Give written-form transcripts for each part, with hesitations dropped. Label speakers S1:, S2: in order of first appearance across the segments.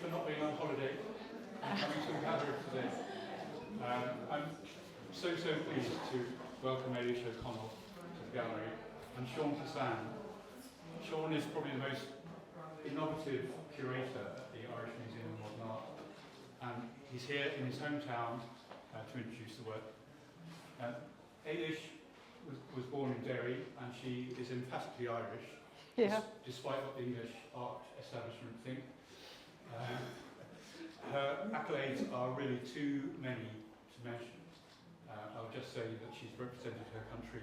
S1: for not being on holiday and coming to gather today. I'm so pleased to welcome Eili O'Connell to the gallery and Kissane. Sean is probably the most innovative curator at the Irish Museum of Modern Art, and he's here in his hometown to introduce the work. Eili was born in Derry, and she is emphatically Irish, despite what the English art establishment think. Her accolades are really too many to mention. I'll just say that she's represented her country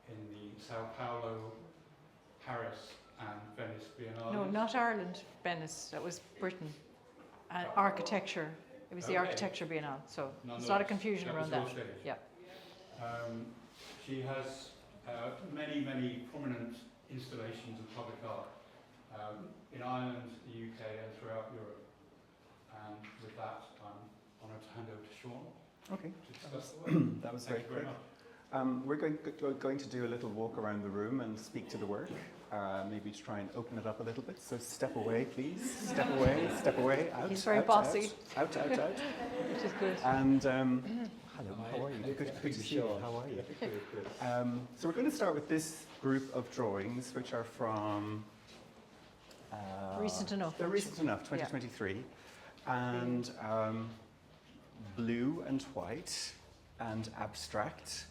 S1: in the Sao Paulo, Paris and Venice Biennale.
S2: No, not Ireland, Venice, that was Britain. And architecture, it was the Architecture Biennale, so it's not a confusion around that. Yeah.
S1: She has many prominent installations of public art in Ireland, the UK and throughout Europe. And with that, I'm honoured to hand over to Sean.
S3: Okay,
S1: to discuss the work.
S3: that was very quick. We're going to do a little walk around the room and speak to the work, maybe to try and open it up a little bit. So step away, please. Step away. Out.
S2: He's very
S3: out,
S2: bossy.
S3: Out.
S2: Which is good.
S3: And hello, how are you? Good to see you. How are you? So we're going to start with this group of drawings, which are from
S2: recent enough.
S3: They're recent enough, 2023, and blue and white and abstract.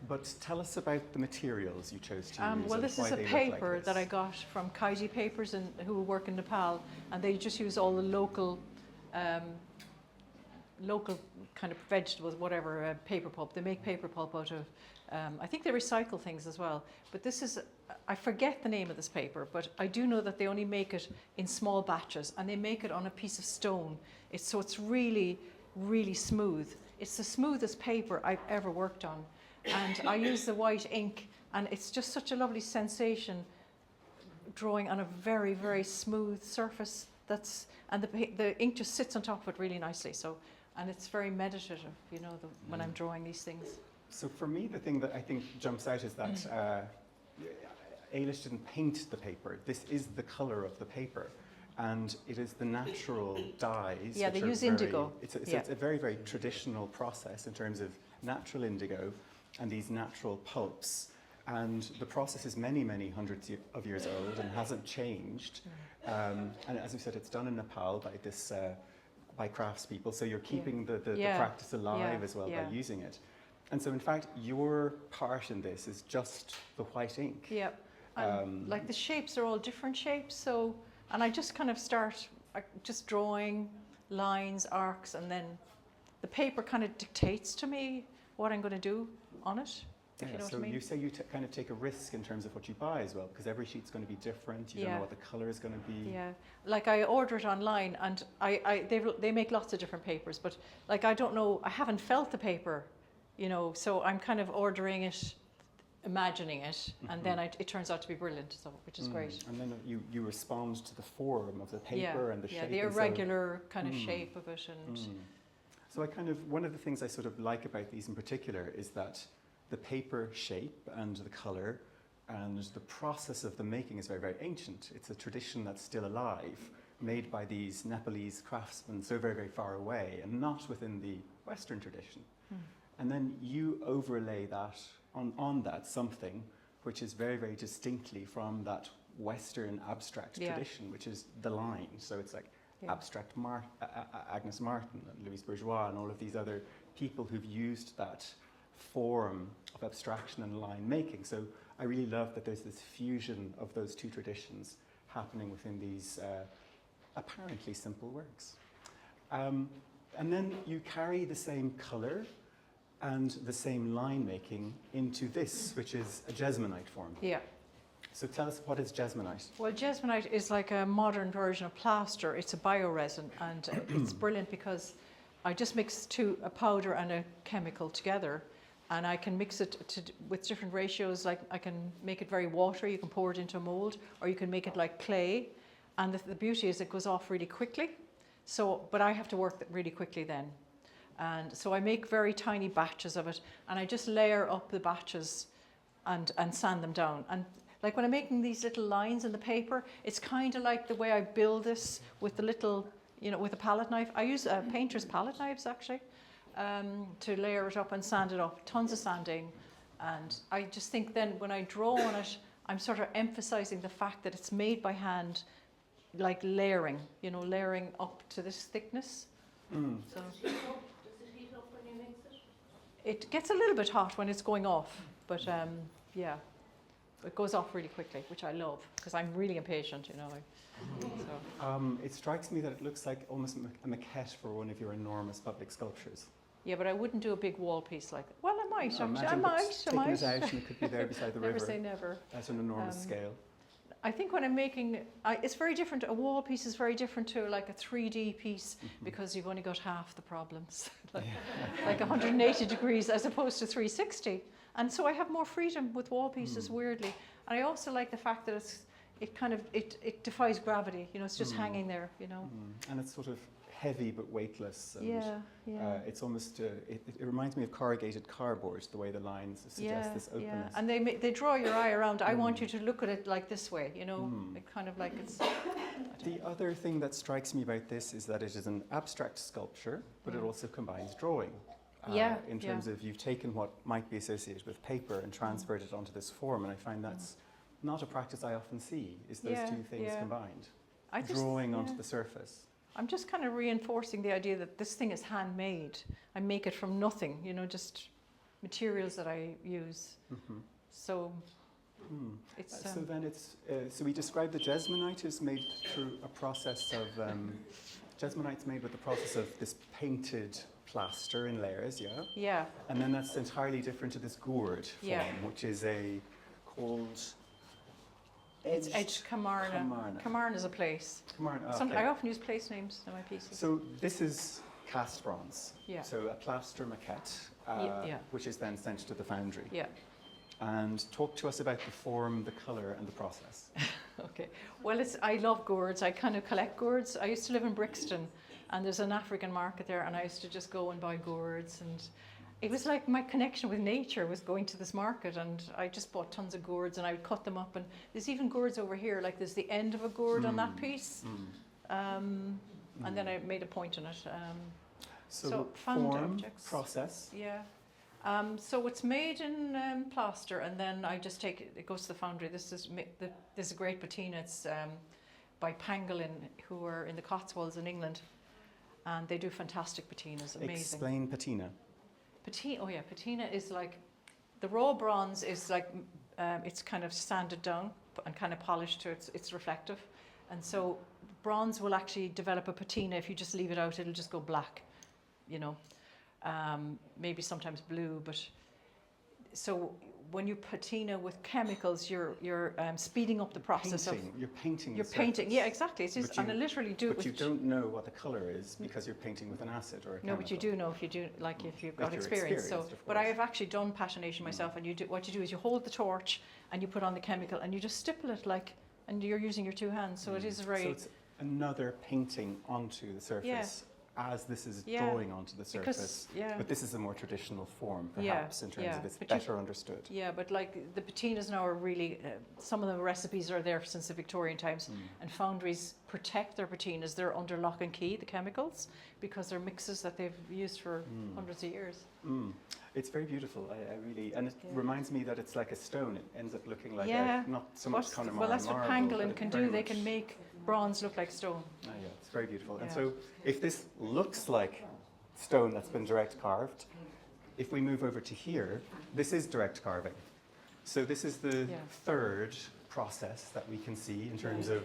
S3: But tell us about the materials you chose to use.
S2: Well, this is a paper that I got from Kaiji Papers, who work in Nepal, and they just use all the local kind of vegetables, whatever, paper pulp. They make paper pulp out of, I think they recycle things as well. But this is, I forget the name of this paper, but I do know that they only make it in small batches, and they make it on a piece of stone. So it's really smooth. It's the smoothest paper I've ever worked on. And I use the white ink, and it's just such a lovely sensation drawing on a very smooth surface. And the ink just sits on top of it really nicely. So, and it's very meditative, you know, when I'm drawing these things.
S3: So for me, the thing that I think jumps out is that Eilish didn't paint the paper. This is the colour of the paper. And it is the natural dyes.
S2: Yeah, they use indigo.
S3: It's a very traditional process in terms of natural indigo and these natural pulps. And the process is many hundreds of years old and hasn't changed. And as we said, it's done in Nepal by craftspeople. So you're keeping the practice alive as well by using it. And so in fact, your part in this is just the white ink.
S2: Yeah, like the shapes are all different shapes. So. And I just kind of start just drawing lines, arcs, and then the paper kind of dictates to me what I'm going to do on it.
S3: Yeah,
S2: you know
S3: so
S2: what I mean?
S3: you say you kind of take a risk in terms of what you buy as well, because every sheet's going to be different. You don't know what the colour is going to be. Yeah,
S2: like I order it online, and they make lots of different papers, but like I don't know, I haven't felt the paper, you know, so I'm kind of ordering it, imagining it, and then it turns out to be brilliant, so which is great.
S3: And then you respond to the form of the paper and the shape.
S2: Yeah, the irregular kind of shape of it. And
S3: so one of the things I sort of like about these in particular is that the paper shape and the colour and the process of the making is very ancient. It's a tradition that's still alive, made by these Nepalese craftsmen so very far away and not within the Western tradition. And then you overlay that on that something which is very distinctly from that Western abstract tradition, which is the line. So it's like abstract Agnes Martin and Louise Bourgeois and all of these other people who've used that form of abstraction and line making. So I really love that there's this fusion of those two traditions happening within these apparently simple works. And then you carry the same colour and the same line making into this, which is a jesmonite form. Yeah. So tell us, what is jesmonite?
S2: Well, jesmonite is like a modern version of plaster. It's a bioresin, and it's brilliant because I just mix a powder and a chemical together, and I can mix it with different ratios. Like I can make it very watery, you can pour it into a mold, or you can make it like clay. And the beauty is it goes off really quickly. So, but I have to work really quickly then. And so I make very tiny batches of it, and I just layer up the batches and sand them down. And like when I'm making these little lines in the paper, it's kind of like the way I build this with the little, you know, with a palette knife. I use painter's palette knives actually to layer it up and sand it up. Tons of sanding, and I just think then when I draw on it, I'm sort of emphasizing the fact that it's made by hand, like layering, you know, layering up to this thickness. So
S4: Does it heat up when you mix it?
S2: it gets a little bit hot when it's going off, but yeah, it goes off really quickly, which I love because I'm really impatient, you know. So.
S3: It strikes me that it looks like almost a maquette for one of your enormous public sculptures.
S2: Yeah, but I wouldn't do a big wall piece like that. Well, I might actually. I
S3: Imagine
S2: might.
S3: taking it out and it could be there beside the
S2: Never
S3: river
S2: say never.
S3: at an enormous scale.
S2: I think when I'm making, it's very different. A wall piece is very different to like a 3D piece because you've only got half the problems, like 180 degrees as opposed to 360. And so I have more freedom with wall pieces, weirdly. And I also like the fact that it defies gravity. You know, it's just hanging there. You know.
S3: And it's sort of heavy but weightless. And
S2: Yeah.
S3: it's almost, it reminds me of corrugated cardboard, the way the lines suggest this openness.
S2: Yeah, and they draw your eye around. I want you to look at it like this way, you know, it kind of like it's...
S3: The other thing that strikes me about this is that it is an abstract sculpture, but it also combines drawing. In terms of you've taken what might be associated with paper and transferred it onto this form, and I find that's not a practice I often see, is those two things combined. Drawing onto the surface.
S2: I'm just kind of reinforcing the idea that this thing is handmade. I make it from nothing, you know, just materials that I use. So it's...
S3: so then it's, so we described the Jesmonite is made through a process of, Jesmonite's made with the process of this painted plaster in layers,
S2: Yeah.
S3: And then that's entirely different to this gourd form, which is called...
S2: It's Edge Camarna. Camarna is a place.
S3: Camarna,
S2: I often use place names in my pieces.
S3: So this is cast bronze.
S2: Yeah.
S3: So a plaster maquette, which is then sent to the foundry.
S2: Yeah.
S3: And talk to us about the form, the colour and the process.
S2: Okay. Well, I love gourds. I kind of collect gourds. I used to live in Brixton and there's an African market there and I used to just go and buy gourds, and it was like my connection with nature was going to this market, and I just bought tons of gourds and I would cut them up, and there's even gourds over here, like there's the end of a gourd on that piece. And then I made a point on it. So found
S3: form,
S2: objects.
S3: process.
S2: Yeah. So it's made in plaster, and then I just take it goes to the foundry. This is a great patina. It's by Pangolin, who are in the Cotswolds in England, and they do fantastic patinas. Amazing.
S3: Explain patina.
S2: Patina is like, the raw bronze is like, it's kind of sanded down and kind of polished to it's reflective. And so bronze will actually develop a patina. If you just leave it out, it'll just go black, you know, maybe sometimes blue. But so when you patina with chemicals, you're speeding up the process
S3: You're painting.
S2: You're painting. Yeah, exactly. It's just, and I literally do it.
S3: But you don't know what the colour is because you're painting with an acid or a chemical.
S2: No, but you do know if you do, like if you've got experience. So, but I have actually done patination myself, and what you do is you hold the torch and you put on the chemical and you just stipple it like, and you're using your two hands. So it is very.
S3: So it's another painting onto the surface. As this is drawing onto the surface, but this is a more traditional form, perhaps, in terms of it's better understood.
S2: Yeah, but like the patinas now are really, some of the recipes are there since the Victorian times, and foundries protect their patinas. They're under lock and key, the chemicals, because they're mixes that they've used for hundreds of years.
S3: It's very beautiful, I really, and it reminds me that it's like a stone. It ends up looking like not so much Connemara
S2: well, that's what
S3: marble,
S2: Pangolin can do. They can make bronze look like stone.
S3: Yeah, it's very beautiful. And so if this looks like stone that's been direct carved, if we move over to here, this is direct carving. So this is the third process that we can see in terms of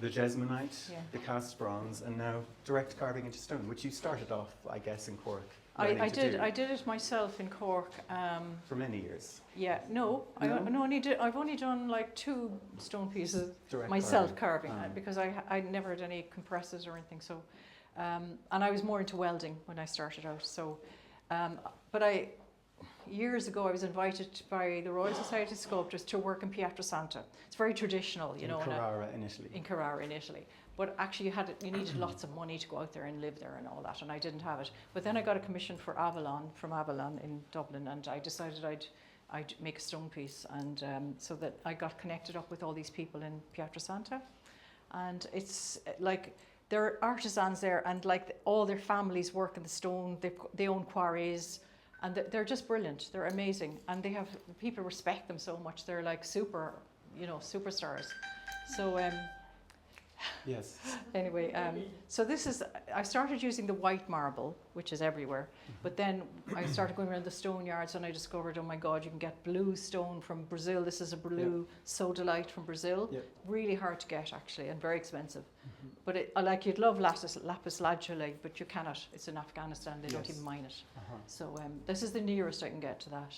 S3: the Jesmonite, the cast bronze, and now direct carving into stone, which you started off, I guess, in Cork.
S2: I did it myself in Cork.
S3: For many years.
S2: Yeah, I've only done like 2 stone pieces
S3: direct
S2: myself carving because I never had any compressors or anything. So, and I was more into welding when I started out. So, years ago I was invited by the Royal Society of Sculptors to work in Pietrasanta. It's very traditional, you know. In Carrara in Italy. But actually you needed lots of money to go out there and live there and all that, and I didn't have it. But then I got a commission for from Avalon in Dublin, and I decided I'd make a stone piece, and so that I got connected up with all these people in Pietrasanta. And it's like, there are artisans there, and like all their families work in the stone. They own quarries, and they're just brilliant. They're amazing, and people respect them so much. They're like superstars. So
S3: Yes.
S2: anyway, so I started using the white marble, which is everywhere, but then I started going around the stone yards and I discovered, oh my God, you can get blue stone from Brazil. This is a blue sodalite from Brazil.
S3: Yep.
S2: Really hard to get, actually, and very expensive. But you'd love lapis lazuli, but you cannot. It's in Afghanistan. They don't even mine it. So this is the nearest I can get to that.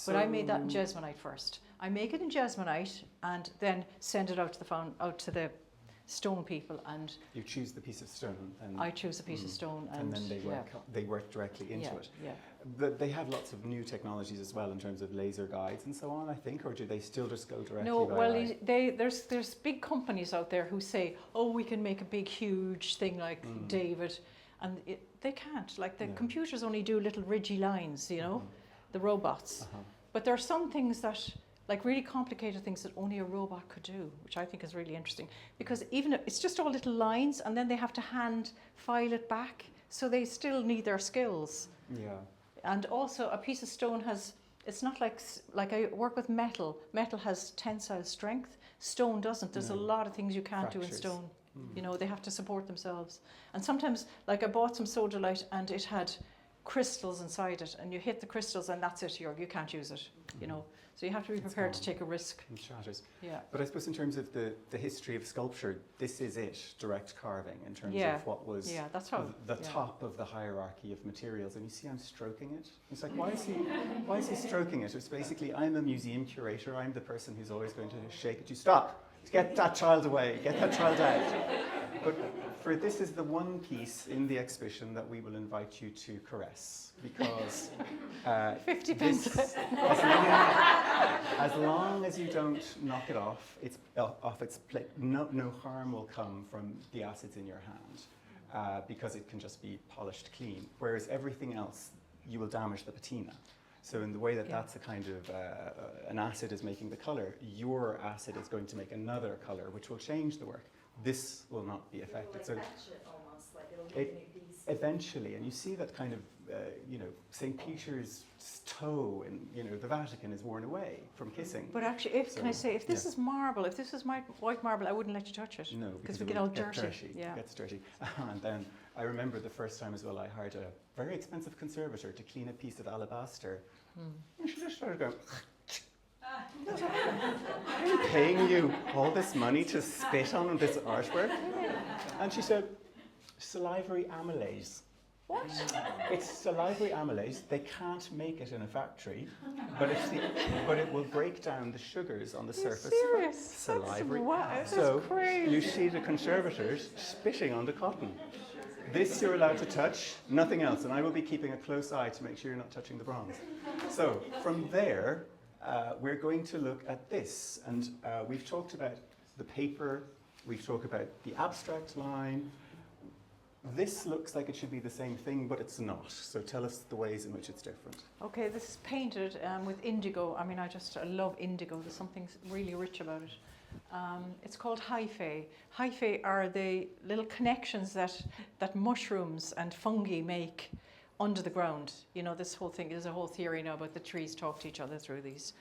S2: But I made that in Jesmonite first. I make it in Jesmonite and then send it out to the stone people, and
S3: you choose the piece of stone, and
S2: I choose a piece of stone,
S3: and then they work directly into it.
S2: Yeah.
S3: But they have lots of new technologies as well in terms of laser guides and so on, I think, or do they still just go directly?
S2: No,
S3: by
S2: well,
S3: eye?
S2: there's big companies out there who say, oh, we can make a big, huge thing like David, and they can't. Like the computers only do little ridgy lines, the robots. But there are some things that, like really complicated things that only a robot could do, which I think is really interesting. Because even it's just all little lines, and then they have to hand file it back, so they still need their skills.
S3: Yeah.
S2: And also a piece of stone it's not like I work with metal. Metal has tensile strength. Stone doesn't. There's a lot of things you can't do in stone. They have to support themselves. And sometimes, like I bought some sodalite and it had crystals inside it, and you hit the crystals and that's it, you can't use it, So you have to be prepared to take a risk.
S3: It shatters.
S2: Yeah.
S3: But I suppose in terms of the history of sculpture, this is it, direct carving, in terms of what was
S2: that's how,
S3: the top of the hierarchy of materials. And you see I'm stroking it. It's like, why is he stroking it? It's basically, I'm a museum curator. I'm the person who's always going to shake it. You stop. Get that child away. Get that child out. But this is the one piece in the exhibition that we will invite you to caress, because
S2: 50 pence.
S3: As long as you don't knock it off its plate, no harm will come from the acids in your hand, because it can just be polished clean. Whereas everything else, you will damage the patina. So in the way that's a kind of, an acid is making the colour, your acid is going to make another colour, which will change the work. This will not be affected. So
S4: almost like it'll make these.
S3: Eventually, and you see that kind of, St. Peter's toe in, the Vatican is worn away from kissing.
S2: But actually, if this is marble, if this is my white marble, I wouldn't let you touch it.
S3: No,
S2: because we get all dirty.
S3: It gets dirty. And then I remember the first time as well, I hired a very expensive conservator to clean a piece of alabaster. And she just started going, I'm paying you all this money to spit on this artwork? And she said, salivary amylase.
S2: What?
S3: It's salivary amylase. They can't make it in a factory, but it will break down the sugars on the surface.
S2: Serious?
S3: Salivary.
S2: That's
S3: So
S2: crazy.
S3: you see the conservators spitting on the cotton. This you're allowed to touch, nothing else, and I will be keeping a close eye to make sure you're not touching the bronze. So from there, we're going to look at this, and we've talked about the paper, we've talked about the abstract line. This looks like it should be the same thing, but it's not. So tell us the ways in which it's different.
S2: Okay, this is painted with indigo. I mean, I love indigo. There's something really rich about it. It's called hyphae. Hyphae are the little connections that mushrooms and fungi make under the ground. This whole thing, there's a whole theory now about the trees talk to each other through these.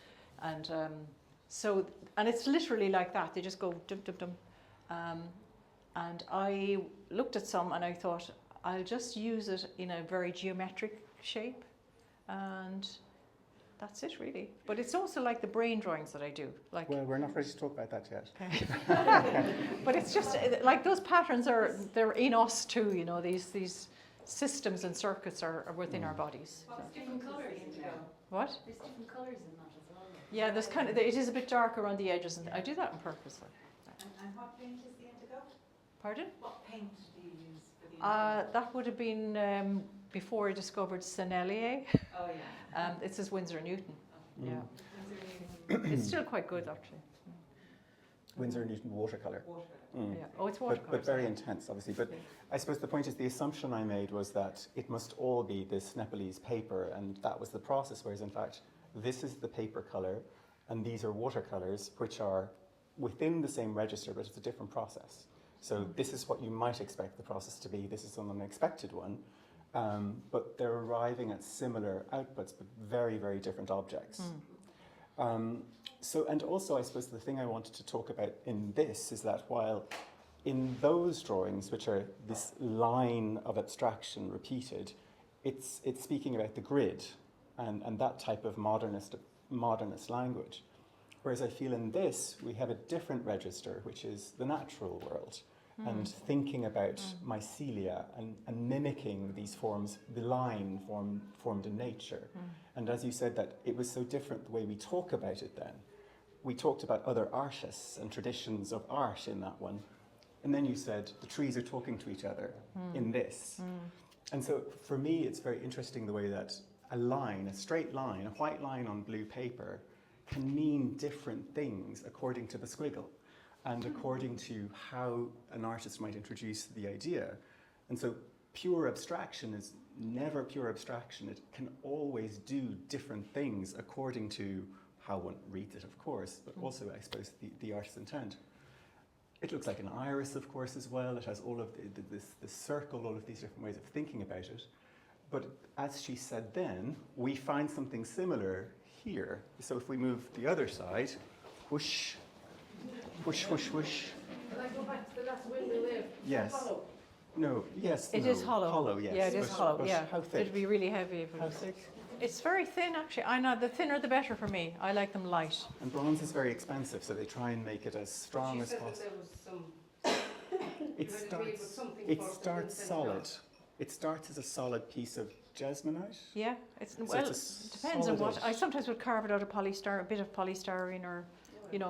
S2: And and it's literally like that. They just go dum dum dum. And I looked at some and I thought, I'll just use it in a very geometric shape. And that's it, really. But it's also like the brain drawings that I do. Like,
S3: Well, we're not ready to talk about that yet.
S2: okay. But it's just like those patterns they're in us too. These systems and circuits are within our bodies.
S4: Well, there's different colours indigo.
S2: What?
S4: There's different colours in that as well.
S2: Yeah, there's it is a bit dark around the edges, and I do that on purpose.
S4: And what paint is the indigo?
S2: Pardon?
S4: What paint do you use for the indigo?
S2: That would have been before I discovered Sennelier.
S4: Oh yeah.
S2: It says Winsor & Newton. Yeah,
S4: Is
S2: it's still quite good actually.
S3: Winsor & Newton watercolour.
S4: watercolour?
S2: Yeah. Oh, it's watercolor.
S3: But very intense, obviously. But I suppose the point is, the assumption I made was that it must all be this Nepalese paper, and that was the process, whereas in fact, this is the paper colour, and these are watercolours, which are within the same register, but it's a different process. So this is what you might expect the process to be. This is an unexpected one. But they're arriving at similar outputs, but very, very different objects. And also, I suppose the thing I wanted to talk about in this is that while in those drawings, which are this line of abstraction repeated, it's speaking about the grid and that type of modernist language. Whereas I feel in this, we have a different register, which is the natural world, and thinking about mycelia and mimicking these forms, the line formed in nature. And as you said, that it was so different the way we talk about it then. We talked about other artists and traditions of art in that one. And then you said the trees are talking to each other in this. And so for me, it's very interesting the way that a line, a straight line, a white line on blue paper can mean different things according to the squiggle and according to how an artist might introduce the idea. And so pure abstraction is never pure abstraction. It can always do different things according to how one reads it, of course, but also, I suppose, the artist's intent. It looks like an iris, of course, as well. It has all of this circle, all of these different ways of thinking about it. But as she said then, we find something similar here. So if we move the other side, whoosh, whoosh, whoosh, whoosh.
S4: Can I go back to the last window there?
S3: Yes.
S4: Hollow.
S3: No, yes,
S2: It
S3: no.
S2: is hollow.
S3: Hollow, yes.
S2: Yeah, it is hollow.
S3: But
S2: Yeah,
S3: how thick?
S2: it'd be really heavy.
S3: How thick?
S2: It's very thin, actually. I know the thinner the better for me. I like them light.
S3: And bronze is very expensive, so they try and make it as strong
S4: She
S3: as
S4: said that
S3: possible.
S4: there was some,
S3: It
S4: you had agreed with
S3: starts.
S4: something
S3: It
S4: for the
S3: starts
S4: Vincent
S3: solid.
S4: John.
S3: It starts as a solid piece of jasmonite.
S2: Yeah, it's
S3: So
S2: well,
S3: it's a
S2: depends on what.
S3: solid
S2: I
S3: edge.
S2: sometimes would carve it out of a bit of polystyrene, or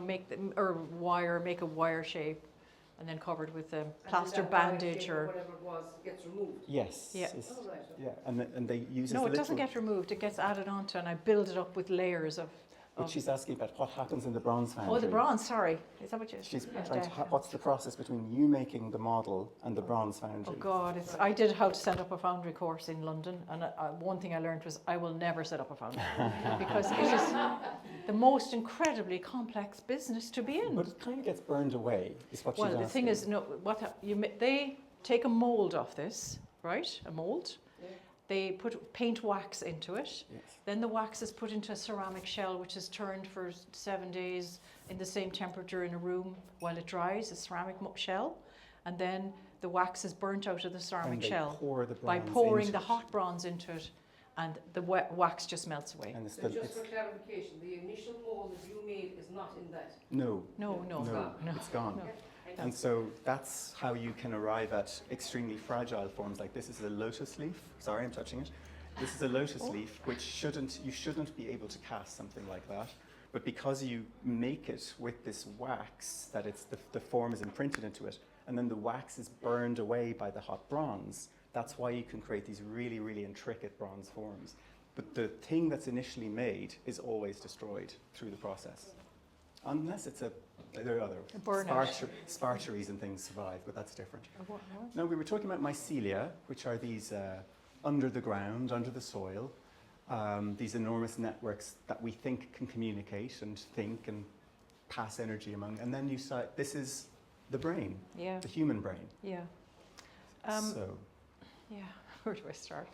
S2: make them or make a wire shape, and then covered with a
S4: And
S2: plaster
S4: that wire
S2: bandage
S4: shape
S2: or.
S4: whatever it was gets removed.
S3: Yes.
S2: Yeah.
S3: it's-
S4: Oh, right.
S3: Yeah, and they use
S2: No,
S3: the
S2: it doesn't
S3: little-
S2: get removed. It gets added onto, and I build it up with layers of.
S3: But she's asking about what happens in the bronze foundry.
S2: Oh, the bronze. Sorry, is that what you?
S3: She's
S2: Yeah,
S3: trying to.
S2: yeah.
S3: What's the process between you making the model and the bronze foundry?
S2: Oh God, I did how to set up a foundry course in London, and one thing I learned was I will never set up a foundry because it is the most incredibly complex business to be in.
S3: But it kind of gets burned away, is what she's
S2: Well,
S3: asking.
S2: the thing is, no, they take a mold off this, right? A mold.
S4: Yeah.
S2: They put paint wax into it.
S3: Yes.
S2: Then the wax is put into a ceramic shell, which is turned for 7 days in the same temperature in a room while it dries, a ceramic shell. And then the wax is burnt out of the ceramic
S3: And they
S2: shell
S3: pour the
S2: by
S3: bronze
S2: pouring
S3: into
S2: the
S3: it.
S2: hot bronze into it, and the wax just melts away.
S3: And it's
S4: So
S3: the,
S4: just
S3: it's,
S4: for clarification, the initial mold that you made is not in that.
S3: no,
S2: No, no,
S3: no,
S2: no.
S3: it's gone.
S2: No.
S3: And so that's how you can arrive at extremely fragile forms like this is a lotus leaf. Sorry, I'm touching it. This is a lotus leaf, which you shouldn't be able to cast something like that. But because you make it with this wax, that it's the form is imprinted into it, and then the wax is burned away by the hot bronze, that's why you can create these really, really intricate bronze forms. But the thing that's initially made is always destroyed through the process. Unless there are other
S2: A burnout.
S3: sparteries and things survive, but that's different.
S2: What?
S3: Now, we were talking about mycelia, which are these under the ground, under the soil, these enormous networks that we think can communicate and think and pass energy among. And then you saw, this is the brain,
S2: Yeah,
S3: the human brain.
S2: yeah.
S3: So,
S2: Yeah, where do I start?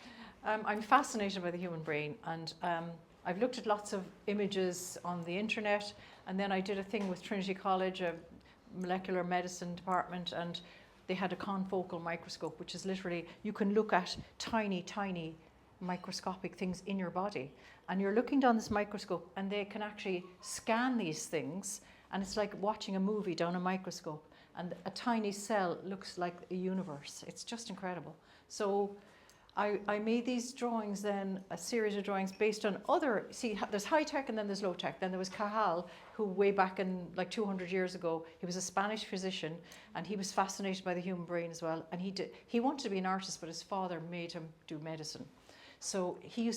S2: I'm fascinated by the human brain, and I've looked at lots of images on the internet, and then I did a thing with Trinity College, a molecular medicine department, and they had a confocal microscope, which is literally, you can look at tiny, tiny microscopic things in your body. And you're looking down this microscope, and they can actually scan these things, and it's like watching a movie down a microscope. And a tiny cell looks like a universe. It's just incredible. So I made these drawings then, a series of drawings based on there's high tech and then there's low tech. Then there was Cajal, who way back in like 200 years ago, he was a Spanish physician, and he was fascinated by the human brain as well. And he wanted to be an artist, but his father made him do medicine. So he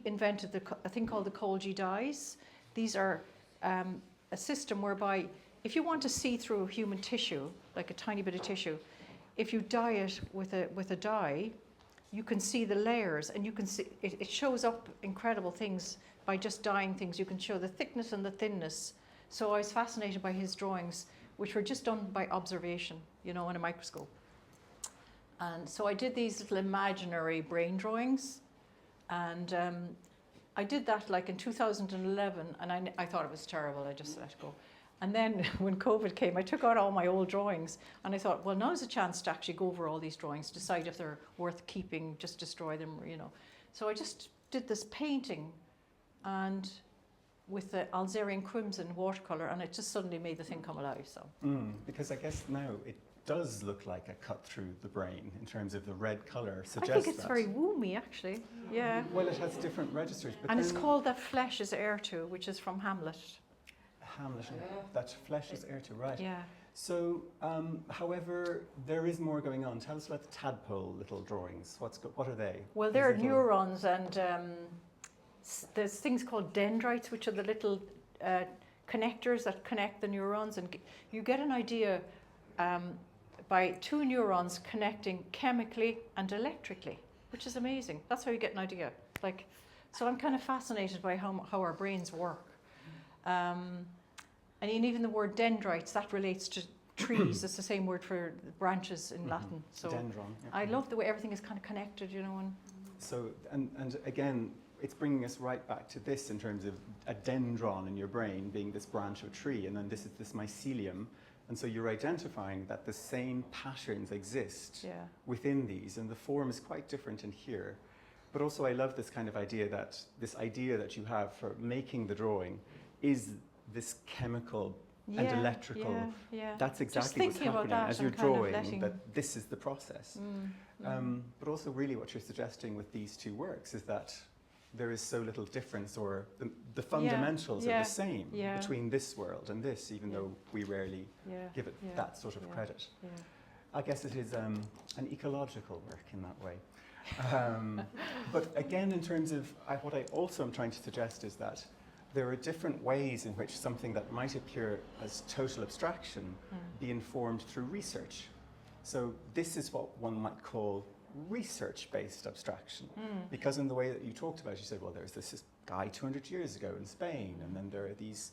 S2: invented a thing called the Golgi dyes. These are a system whereby if you want to see through human tissue, like a tiny bit of tissue, if you dye it with a dye, you can see the layers, and you can see it shows up incredible things by just dyeing things. You can show the thickness and the thinness. So I was fascinated by his drawings which were just done by observation, you know, in a microscope. And so I did these little imaginary brain drawings, and I did that like in 2011, and I thought it was terrible. I just let it go. And then when COVID came, I took out all my old drawings, and I thought, well, now's a chance to actually go over all these drawings, decide if they're worth keeping, just destroy them, you know. So I just did this painting, and with the Algerian crimson watercolor, and it just suddenly made the thing come alive. So
S3: Because I guess now it does look like a cut through the brain in terms of the red color suggests
S2: I think it's
S3: that.
S2: very woomy, actually. Yeah.
S3: Well, it has different registers, but
S2: And
S3: then
S2: it's called That Flesh is Heir To, which is from Hamlet.
S3: Hamlet, that flesh is heir to, right?
S2: Yeah.
S3: So, however, there is more going on. Tell us about the tadpole little drawings. What are they?
S2: Well,
S3: These
S2: they're
S3: little-
S2: neurons, and there's things called dendrites, which are the little connectors that connect the neurons. And you get an idea by two neurons connecting chemically and electrically, which is amazing. That's how you get an idea. Like, so I'm kind of fascinated by how our brains work. And even the word dendrites, that relates to trees. It's the same word for branches in Latin. So
S3: Dendron. Yeah.
S2: I love the way everything is kind of connected, you know. And
S3: So, and again, it's bringing us right back to this in terms of a dendron in your brain being this branch of a tree, and then this is this mycelium. And so you're identifying that the same patterns exist
S2: yeah,
S3: within these, and the form is quite different in here. But also I love this kind of idea that you have for making the drawing is this chemical and
S2: yeah,
S3: electrical.
S2: Yeah, yeah.
S3: That's
S2: Just
S3: exactly what's
S2: thinking about
S3: happening
S2: that
S3: as you're
S2: and kind of
S3: drawing,
S2: letting-
S3: that this is the process. But also really what you're suggesting with these two works is that there is so little difference, or the fundamentals are
S2: yeah,
S3: the same
S2: yeah.
S3: between this world and this, even
S2: Yeah.
S3: though we rarely
S2: Yeah,
S3: give it
S2: yeah,
S3: that sort of
S2: yeah.
S3: credit.
S2: yeah.
S3: I guess it is an ecological work in that way. But again, in terms of what I also am trying to suggest is that there are different ways in which something that might appear as total abstraction be informed through research. So this is what one might call research-based abstraction, because in the way that you talked about, you said, well, there's this guy 200 years ago in Spain, and then there are these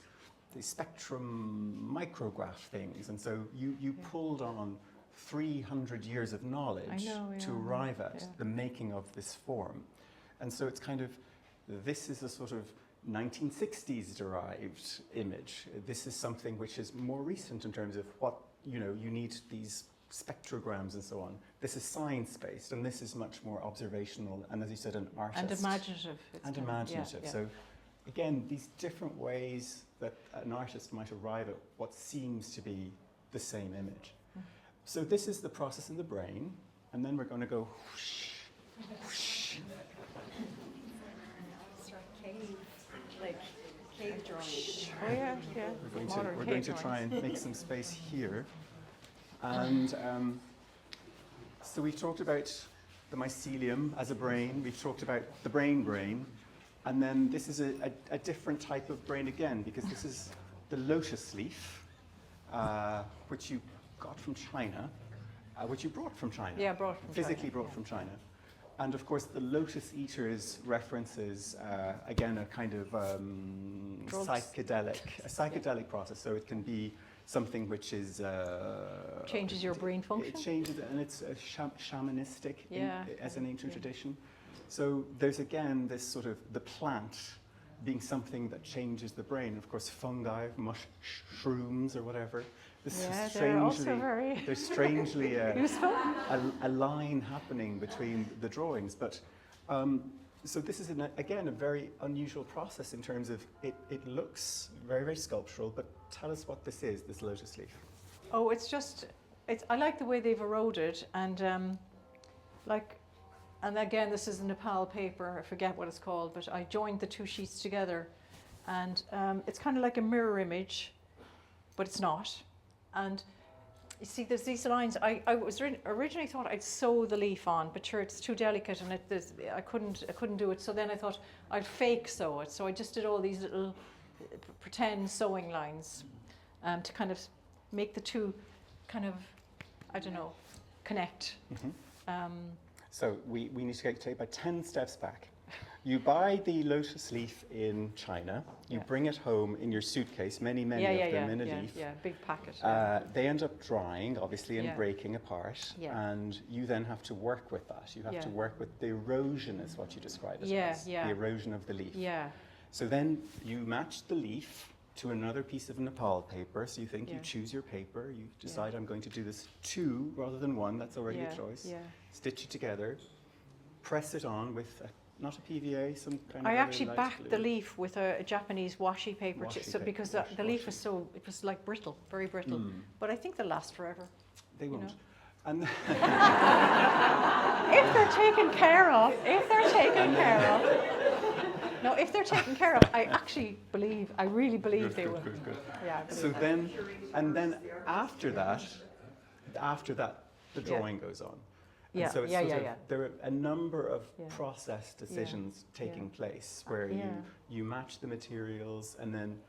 S3: spectrum micrograph things, and so you pulled on 300 years of knowledge to arrive at the making of this form. And so it's kind of, this is a sort of 1960s derived image. This is something which is more recent in terms of what, you need these spectrograms and so on. This is science-based, and this is much more observational, and as you said, an artist.
S2: And imaginative.
S3: And imaginative.
S2: Yeah.
S3: So again, these different ways that an artist might arrive at what seems to be the same image. So this is the process in the brain, and then we're going to go whoosh, whoosh.
S4: Like cave drawing.
S2: Oh yeah, yeah.
S3: We're going to try and make some space here. And so we've talked about the mycelium as a brain, we've talked about the brain, and then this is a different type of brain again, because this is the lotus leaf, which you got from China, which you brought from China.
S2: Yeah, brought from
S3: Physically
S2: China.
S3: brought from China. And of course, the lotus eaters references, again, a kind of
S2: Drugs.
S3: psychedelic process. So it can be something which is...
S2: Changes your brain function?
S3: It changes, and it's shamanistic as an ancient
S2: Yeah.
S3: tradition. So there's, again, this sort of the plant being something that changes the brain. Of course, fungi, shrooms or whatever. This is
S2: they're also very
S3: there's strangely
S2: useful.
S3: a line happening between the drawings. But so this is, again, a very unusual process in terms of it looks very, very sculptural, but tell us what this is, this lotus leaf.
S2: Oh, I like the way they've eroded, and and again, this is a Nepal paper, I forget what it's called, but I joined the two sheets together, and it's kind of like a mirror image, but it's not. And you see, there's these lines. I originally thought I'd sew the leaf on, but sure, it's too delicate, and I couldn't do it. So then I thought I'd fake sew it. So I just did all these little pretend sewing lines to kind of make the two kind of, I don't know, connect.
S3: So we need to take about 10 steps back. You buy the lotus leaf in China, you
S2: Yeah.
S3: bring it home in your suitcase, many of them in a leaf.
S2: Yeah, big packet.
S3: They end up drying, obviously, and
S2: Yeah.
S3: breaking apart.
S2: Yeah.
S3: And you then have to work with that. You have to
S2: Yeah.
S3: work with the erosion, is what you describe it
S2: Yeah,
S3: as.
S2: yeah.
S3: The erosion of the leaf.
S2: Yeah,
S3: So then you match the leaf to another piece of Nepal paper. So you think you
S2: Yeah.
S3: choose your paper, you decide I'm going to do this 2 rather than 1. That's already
S2: yeah,
S3: a choice.
S2: yeah.
S3: Stitch it together, press it on with not a PVA, some kind
S2: I
S3: of
S2: actually
S3: light
S2: backed
S3: glue.
S2: the leaf with a Japanese washi paper,
S3: Washi
S2: so
S3: paper,
S2: because the leaf was so, it was like brittle, very brittle. But I think they'll last forever.
S3: They
S2: you
S3: won't.
S2: know.
S3: And
S2: If they're taken care of, if they're taken care of. No, if they're taken care of, I actually believe, I really believe they will.
S3: good.
S2: Yeah, I believe
S3: So
S2: that.
S3: then after that, the
S2: Yeah.
S3: drawing goes on.
S2: Yeah,
S3: And so it's
S2: yeah,
S3: sort
S2: yeah,
S3: of,
S2: yeah.
S3: there are a number of
S2: Yeah.
S3: process decisions taking place where
S2: Yeah.
S3: you match the materials and then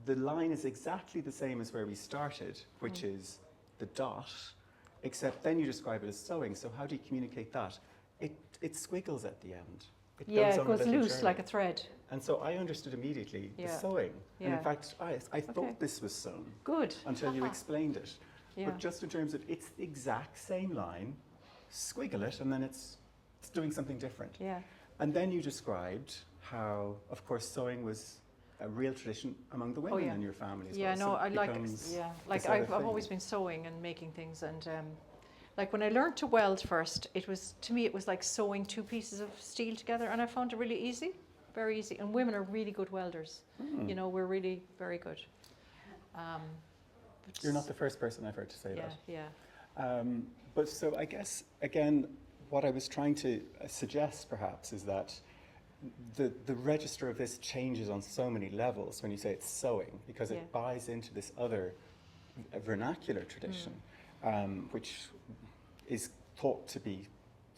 S3: the line is exactly the same as where we started, which is the dot, except then you describe it as sewing. So how do you communicate that? It squiggles at the end.
S2: Yeah, it
S3: on a
S2: goes
S3: little
S2: loose
S3: journey.
S2: like a thread.
S3: And so I understood immediately the
S2: Yeah.
S3: sewing. And
S2: Yeah.
S3: in fact, I thought
S2: Okay.
S3: this was sewn
S2: Good.
S3: until you
S2: Haha.
S3: explained it.
S2: Yeah.
S3: But just in terms of it's the exact same line, squiggle it, and then it's doing something different.
S2: Yeah.
S3: And then you described how, of course, sewing was a real tradition among the women
S2: yeah.
S3: in your family as
S2: Yeah,
S3: well.
S2: no,
S3: So
S2: I
S3: it
S2: like,
S3: becomes
S2: yeah,
S3: this
S2: like
S3: other
S2: I've
S3: thing.
S2: always been sewing and making things, and like when I learned to weld first, it was, to me, it was like sewing 2 pieces of steel together, and I found it really easy, very easy. And women are really good welders.
S3: Hmm.
S2: You know, we're really very good.
S3: You're not the first person I've heard to say
S2: Yeah,
S3: that.
S2: yeah,
S3: But so I guess, again, what I was trying to suggest perhaps is that the register of this changes on so many levels when you say it's sewing, because
S2: Yeah.
S3: it buys into this other vernacular tradition, which is thought to be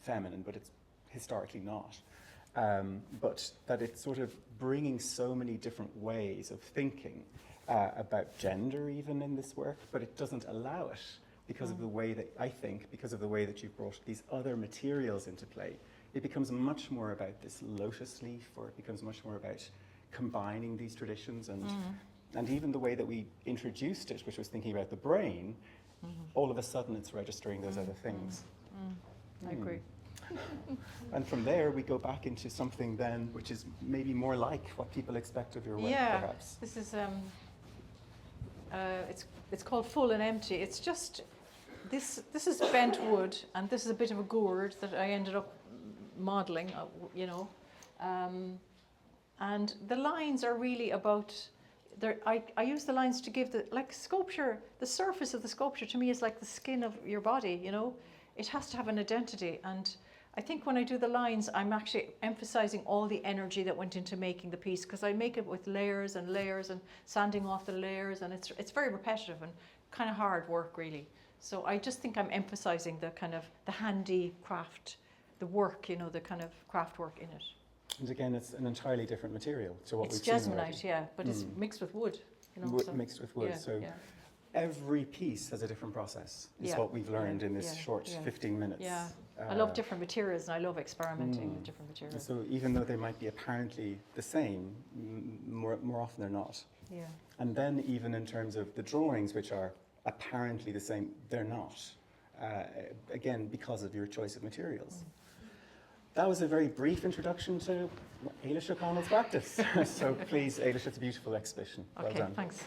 S3: feminine, but it's historically not. But that it's sort of bringing so many different ways of thinking about gender even in this work, but it doesn't allow it because of the way that, I think, because of the way that you've brought these other materials into play. It becomes much more about this lotus leaf, or it becomes much more about combining these traditions, and even the way that we introduced it, which was thinking about the brain, all of a sudden it's registering those other things.
S2: I agree.
S3: And from there we go back into something then which is maybe more like what people expect of your work,
S2: Yeah,
S3: perhaps.
S2: this is, it's called Full and Empty. It's just, this is bent wood, and this is a bit of a gourd that I ended up modelling, you know. And the lines are really about, I use the lines to give like sculpture, the surface of the sculpture to me is like the skin of your body, you know. It has to have an identity, and I think when I do the lines, I'm actually emphasizing all the energy that went into making the piece, because I make it with layers and layers and sanding off the layers, and it's very repetitive and kind of hard work, really. So I just think I'm emphasizing the kind of the handicraft, the work, you know, the kind of craft work in it.
S3: And again, it's an entirely different material to what
S2: It's
S3: we've seen
S2: jesmonite,
S3: already.
S2: yeah, but it's mixed with wood, you know. so-
S3: Mixed with wood.
S2: yeah,
S3: So
S2: yeah.
S3: every piece has a different process, is
S2: Yeah,
S3: what we've learned in this
S2: yeah,
S3: short
S2: yeah.
S3: 15 minutes.
S2: Yeah, I love different materials, and I love experimenting with different
S3: And
S2: materials.
S3: so even though they might be apparently the same, more often they're not.
S2: Yeah.
S3: And then even in terms of the drawings, which are apparently the same, they're not. Again, because of your choice of materials. That was a very brief introduction to Eilish O'Connell's practice. So please, Eilish, it's a beautiful exhibition. Well
S2: Okay,
S3: done.
S2: thanks.